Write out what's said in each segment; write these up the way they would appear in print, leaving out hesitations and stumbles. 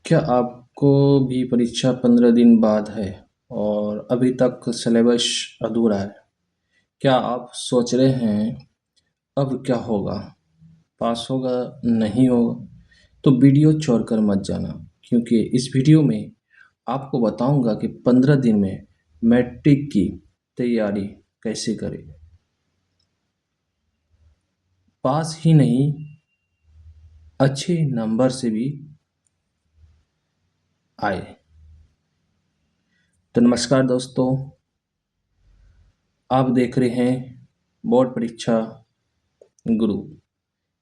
क्या आपको भी परीक्षा 15 दिन बाद है और अभी तक सिलेबस अधूरा है? क्या आप सोच रहे हैं अब क्या होगा? पास होगा, नहीं होगा? तो वीडियो छोड़कर मत जाना, क्योंकि इस वीडियो में आपको बताऊंगा कि 15 दिन में मैट्रिक की तैयारी कैसे करें। पास ही नहीं, अच्छे नंबर से भी आए। तो नमस्कार दोस्तों, आप देख रहे हैं बोर्ड परीक्षा गुरु।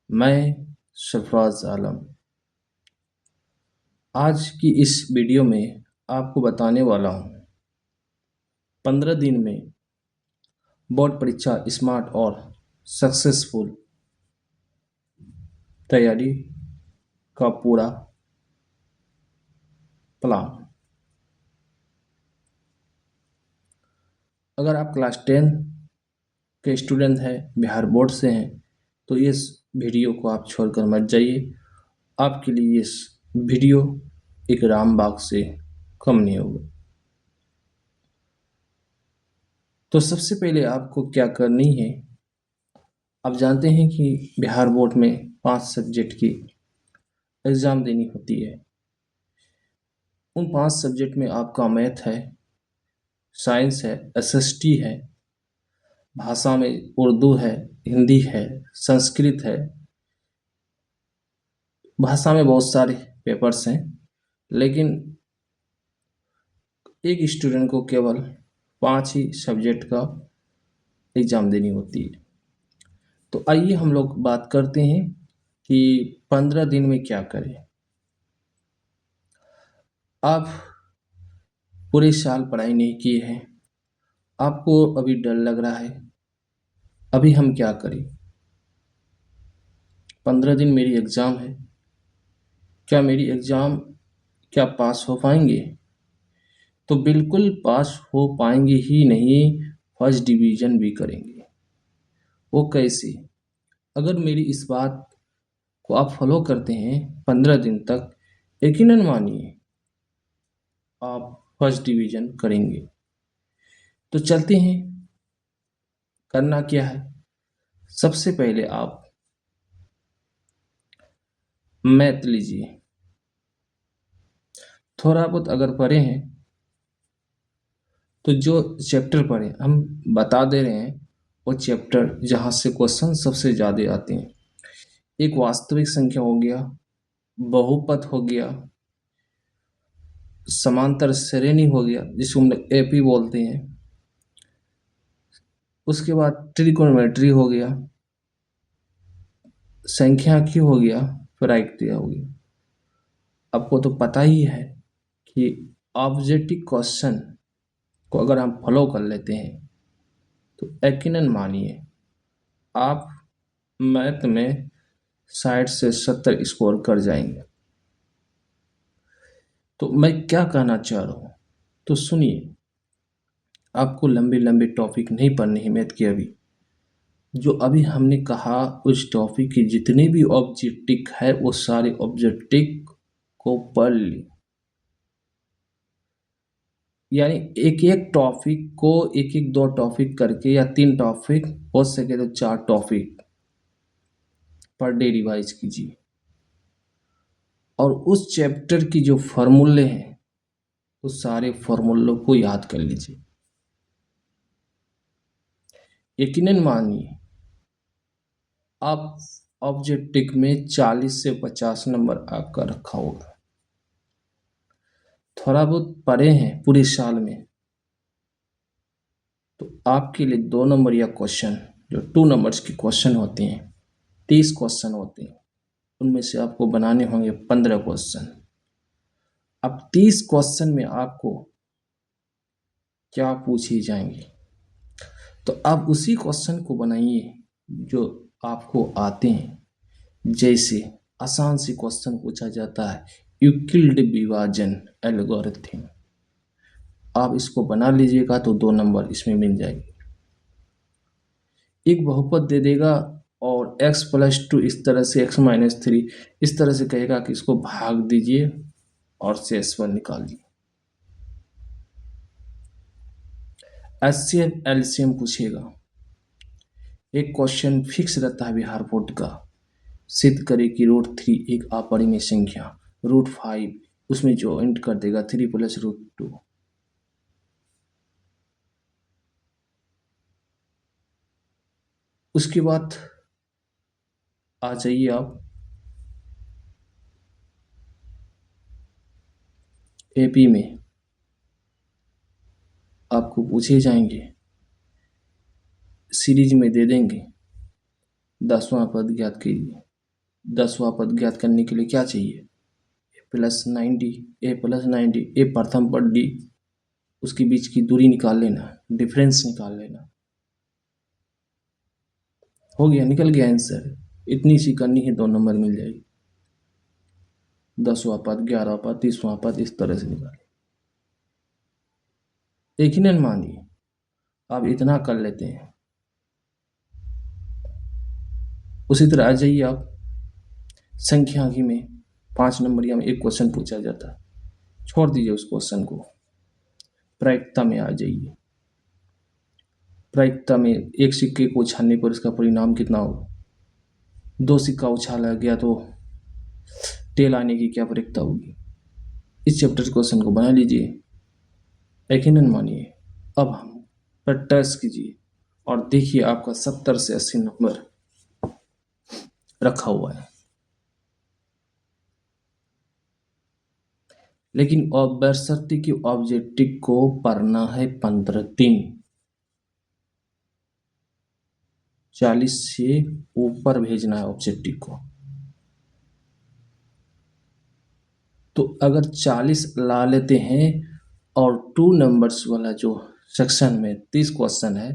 मैं सरफराज आलम। आज की इस वीडियो में आपको बताने वाला हूँ 15 दिन में बोर्ड परीक्षा स्मार्ट और सक्सेसफुल तैयारी का पूरा प्लान। अगर आप क्लास 10 के स्टूडेंट हैं, बिहार बोर्ड से हैं, तो इस वीडियो को आप छोड़कर मत जाइए। आपके लिए इस वीडियो एक रामबाग से कम नहीं होगा। तो सबसे पहले आपको क्या करनी है, आप जानते हैं कि बिहार बोर्ड में 5 सब्जेक्ट की एग्ज़ाम देनी होती है। उन 5 सब्जेक्ट में आपका मैथ है, साइंस है, एसएसटी है, भाषा में उर्दू है, हिंदी है, संस्कृत है। भाषा में बहुत सारे पेपर्स हैं, लेकिन एक स्टूडेंट को केवल 5 ही सब्जेक्ट का एग्ज़ाम देनी होती है। तो आइए हम लोग बात करते हैं कि 15 दिन में क्या करें। आप पूरे साल पढ़ाई नहीं किए हैं, आपको अभी डर लग रहा है, अभी हम क्या करें? 15 दिन मेरी एग्ज़ाम है, क्या मेरी एग्ज़ाम क्या पास हो पाएंगे? तो बिल्कुल पास हो पाएंगे ही नहीं, फर्स्ट डिवीज़न भी करेंगे। वो कैसे? अगर मेरी इस बात को आप फॉलो करते हैं 15 दिन तक, यकीनन मानिए आप फर्स्ट डिवीज़न करेंगे। तो चलते हैं, करना क्या है। सबसे पहले आप मैथ लीजिए। थोड़ा बहुत अगर पढ़े हैं तो जो चैप्टर पढ़े हम बता दे रहे हैं, वो चैप्टर जहाँ से क्वेश्चन सबसे ज़्यादा आते हैं। एक वास्तविक संख्या हो गया, बहुपद हो गया, समांतर श्रेणी हो गया जिसको हम लोग एपी बोलते हैं, उसके बाद ट्रिगोनोमेट्री हो गया, संख्याकी हो गया, प्रायिकता हो गया। आपको तो पता ही है कि ऑब्जेक्टिव क्वेश्चन को अगर हम फॉलो कर लेते हैं तो यकीनन मानिए आप मैथ में 60 से 70 स्कोर कर जाएंगे। तो मैं क्या कहना चाह रहा हूँ, तो सुनिए, आपको लंबे लंबे टॉपिक नहीं पढ़ने हैं मैथ के। अभी जो अभी हमने कहा उस टॉपिक के जितने भी ऑब्जेक्टिव है वो सारे ऑब्जेक्टिव को पढ़ ली। यानी एक एक टॉपिक को एक एक 2 टॉपिक करके, या 3 टॉपिक हो सके तो 4 टॉपिक पर डे रिवाइज कीजिए। और उस चैप्टर की जो फॉर्मूले हैं उस सारे फॉर्मूलों को याद कर लीजिए। यकीनन मानिए आप ऑब्जेक्टिव में 40 से 50 नंबर आपका रखा होगा। थोड़ा बहुत पढ़े हैं पूरे साल में तो आपके लिए 2 नंबर या क्वेश्चन, जो 2 नंबर्स के क्वेश्चन होते हैं, 30 क्वेश्चन होते हैं, उनमें से आपको बनाने होंगे 15 क्वेश्चन। अब 30 क्वेश्चन में आपको क्या पूछे जाएंगे, तो आप उसी क्वेश्चन को बनाइए जो आपको आते हैं। जैसे आसान सी क्वेश्चन पूछा जाता है, यूक्लिड विभाजन एल्गोरिथम, आप इसको बना लीजिएगा तो 2 नंबर इसमें मिल जाएंगे। एक बहुपद दे देगा और x+2 इस तरह से x-3 इस तरह से कहेगा कि इसको भाग दीजिए और शेषफल निकालिए। एचसीएफ एलसीएम पूछेगा। एक क्वेश्चन फिक्स रहता है बिहार बोर्ड का, सिद्ध करे कि √3 एक अपरिमेय संख्या, √5 उसमें ज्वाइंट कर देगा 3 + √2। उसके बाद आ जाइए आप एपी में, आपको पूछे जाएंगे, सीरीज में दे देंगे 10वां पद ज्ञात कीजिए। 10वां पद ज्ञात करने के लिए क्या चाहिए? a + 90, a + 90, ए प्रथम पद डी, उसके बीच की दूरी निकाल लेना, डिफरेंस निकाल लेना। हो गया, निकल गया आंसर। इतनी सी करनी है, 2 नंबर मिल जाएगी। 10वां पद, 11वां पद, 30वां पद, इस तरह से निकाले। यकीनन मानिए, आप इतना कर लेते हैं। उसी तरह आ जाइए आप संख्यांकी में, 5 नंबरिया में एक क्वेश्चन पूछा जाता है, छोड़ दीजिए उस क्वेश्चन को, प्रायिकता में आ जाइए। प्रायिकता में एक सिक्के को उछालने पर इसका परिणाम कितना होगा? 2 सिक्का उछाला गया तो टेल आने की क्या प्रायिकता होगी? इस चैप्टर के क्वेश्चन को बना लीजिए, यकीनन मानिए। अब हम पर टच कीजिए और देखिए आपका 70 से 80 नंबर रखा हुआ है। लेकिन बशर्ते कि ऑब्जेक्टिव को पढ़ना है 15 दिन, 40 से ऊपर भेजना है ऑब्जेक्टिव को। तो अगर 40 ला लेते हैं और 2 नंबर्स वाला जो सेक्शन में 30 क्वेश्चन है,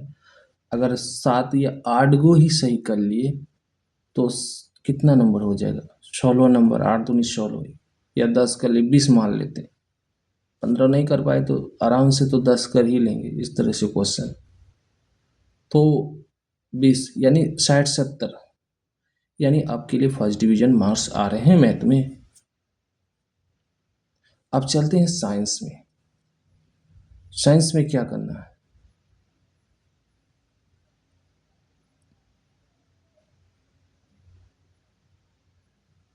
अगर 7 या 8 गो ही सही कर लिए तो कितना नंबर हो जाएगा? 16 नंबर, 8 दूनी 16, या 10 कर लिए, 20 मान लेते हैं। 15 नहीं कर पाए तो आराम से तो 10 कर ही लेंगे, इस तरह से क्वेश्चन। तो 20 यानी 60-70, यानी आपके लिए फर्स्ट डिवीजन मार्क्स आ रहे हैं मैथ में। अब चलते हैं साइंस में। साइंस में क्या करना है?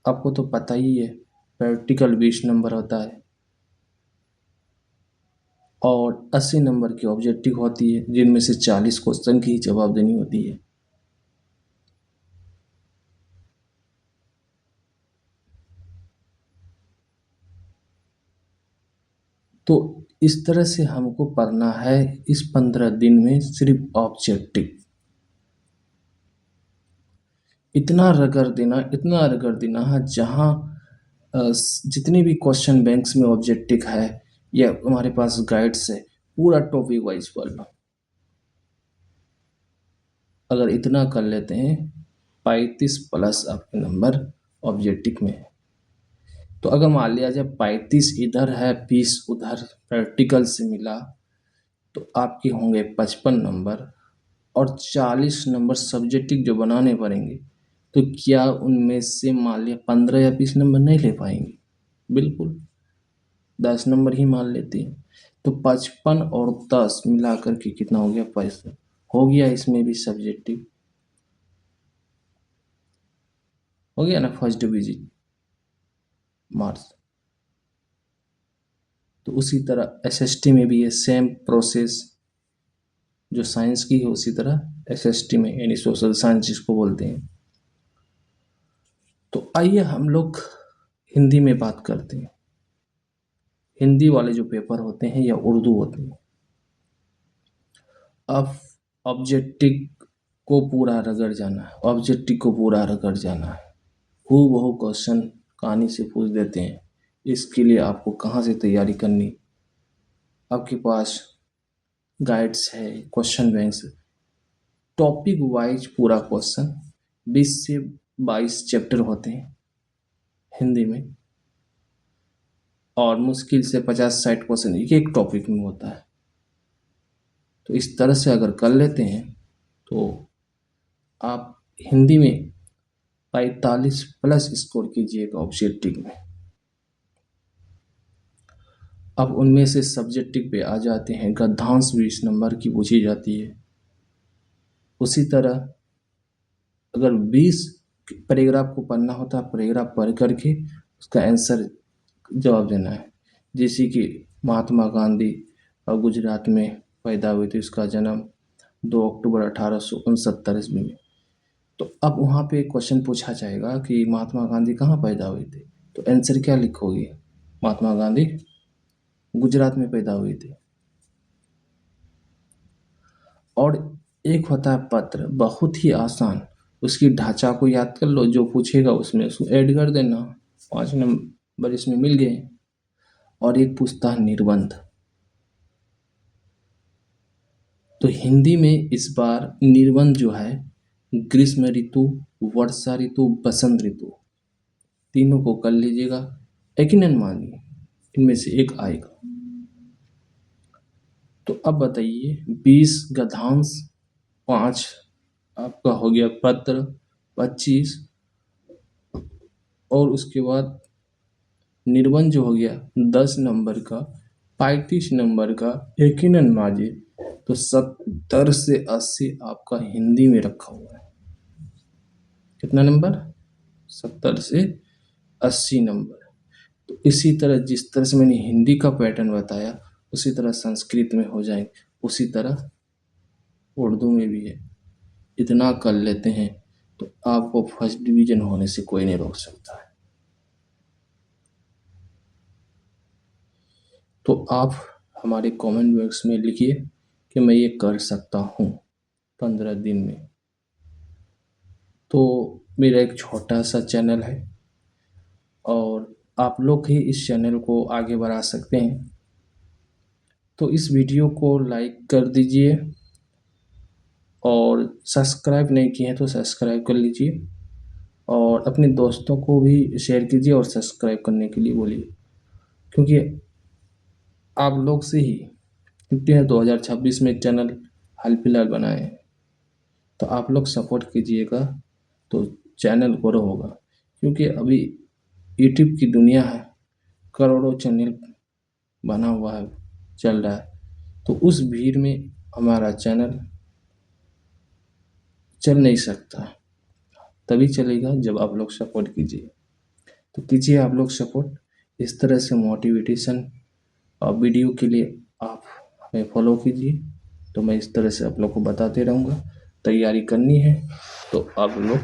आपको तो पता ही है, प्रैक्टिकल 20 नंबर होता है और 80 नंबर की ऑब्जेक्टिव होती है, जिनमें से 40 क्वेश्चन की ही जवाब देनी होती है। तो इस तरह से हमको पढ़ना है इस 15 दिन में सिर्फ ऑब्जेक्टिव। इतना रगड़ देना, इतना रगड़ देना है, जहाँ जितने भी क्वेश्चन बैंक्स में ऑब्जेक्टिव है या हमारे पास गाइड्स है, पूरा टॉपिक वाइज पढ़ना। अगर इतना कर लेते हैं, 35+ आपके नंबर ऑब्जेक्टिव में है। तो अगर मान लिया जाए 35 इधर है, 20 उधर प्रैक्टिकल से मिला, तो आपके होंगे 55 नंबर और 40 नंबर सब्जेक्टिव जो बनाने पड़ेंगे। तो क्या उनमें से मान लिया 15 या 20 नंबर नहीं ले पाएंगे? बिल्कुल 10 नंबर ही मान लेते हैं। तो 55 और 10 मिला करके कितना हो गया? 65 हो गया। इसमें भी सब्जेक्टिव हो गया ना, फर्स्ट डिवीजन मार्क्स। तो उसी तरह एसएसटी में भी है सेम प्रोसेस, जो साइंस की है उसी तरह एसएसटी में, यानी सोशल साइंस जिसको बोलते हैं। तो आइए हम लोग हिंदी में बात करते हैं। हिंदी वाले जो पेपर होते हैं या उर्दू होते हैं, अब ऑब्जेक्टिव को पूरा रगड़ जाना है, ऑब्जेक्टिव को पूरा रगड़ जाना है। हूबहू क्वेश्चन कहानी से पूछ देते हैं। इसके लिए आपको कहाँ से तैयारी करनी? आपके पास गाइड्स है, क्वेश्चन बैंक्स, टॉपिक वाइज पूरा क्वेश्चन, 20 से 22 चैप्टर होते हैं हिंदी में और मुश्किल से 50-60 क्वेश्चन एक एक टॉपिक में होता है। तो इस तरह से अगर कर लेते हैं तो आप हिंदी में 45+ स्कोर कीजिएगा ऑब्जेक्टिव में। अब उनमें से सब्जेक्टिव पे आ जाते हैं, गद्यांश 20 नंबर की पूछी जाती है। उसी तरह अगर 20 पैराग्राफ को पढ़ना होता है, पैराग्राफ पढ़ करके उसका आंसर जवाब देना है। जैसे कि महात्मा गांधी और गुजरात में पैदा हुए थे, उसका जन्म 2 अक्टूबर 1869 ईस्वी में। तो अब वहाँ पे क्वेश्चन पूछा जाएगा कि महात्मा गांधी कहाँ पैदा हुए थे, तो आंसर क्या लिखोगे? महात्मा गांधी गुजरात में पैदा हुए थे। और एक होता है पत्र, बहुत ही आसान, उसकी ढांचा को याद कर लो, जो पूछेगा उसमें उसको ऐड कर देना, 5 नंबर इसमें मिल गए। और एक पूछता है निबंध। तो हिंदी में इस बार निबंध जो है ग्रीष्म ऋतु, वर्षा ऋतु, बसंत ऋतु, तीनों को कर लीजिएगा, यकीनन मानिए इनमें से एक आएगा। तो अब बताइए 20 गद्यांश, 5 आपका हो गया पत्र, 25 और उसके बाद निबंध जो हो गया 10 नंबर का, 35 नंबर का, यकीनन मानिए तो 70 से 80 आपका हिंदी में रखा हुआ है। कितना नंबर? 70 से 80 नंबर। तो इसी तरह जिस तरह से मैंने हिंदी का पैटर्न बताया उसी तरह संस्कृत में हो जाएंगे, उसी तरह उर्दू में भी है। इतना कर लेते हैं तो आपको फर्स्ट डिवीजन होने से कोई नहीं रोक सकता है। तो आप हमारे कमेंट बॉक्स में लिखिए कि मैं ये कर सकता हूँ 15 दिन में। तो मेरा एक छोटा सा चैनल है और आप लोग ही इस चैनल को आगे बढ़ा सकते हैं। तो इस वीडियो को लाइक कर दीजिए और सब्सक्राइब नहीं किए हैं तो सब्सक्राइब कर लीजिए और अपने दोस्तों को भी शेयर कीजिए और सब्सक्राइब करने के लिए बोलिए, क्योंकि आप लोग से ही, क्योंकि 2026 में चैनल हाल फिलहाल बनाए हैं। तो आप लोग सपोर्ट कीजिएगा तो चैनल ग्रो होगा, क्योंकि अभी यूट्यूब की दुनिया है, करोड़ों चैनल बना हुआ है, चल रहा है। तो उस भीड़ में हमारा चैनल चल नहीं सकता, तभी चलेगा जब आप लोग सपोर्ट कीजिए। तो कीजिए आप लोग सपोर्ट, इस तरह से मोटिवेशन और वीडियो के लिए आप हमें फॉलो कीजिए। तो मैं इस तरह से आप लोग को बताते रहूँगा, तैयारी करनी है तो आप लोग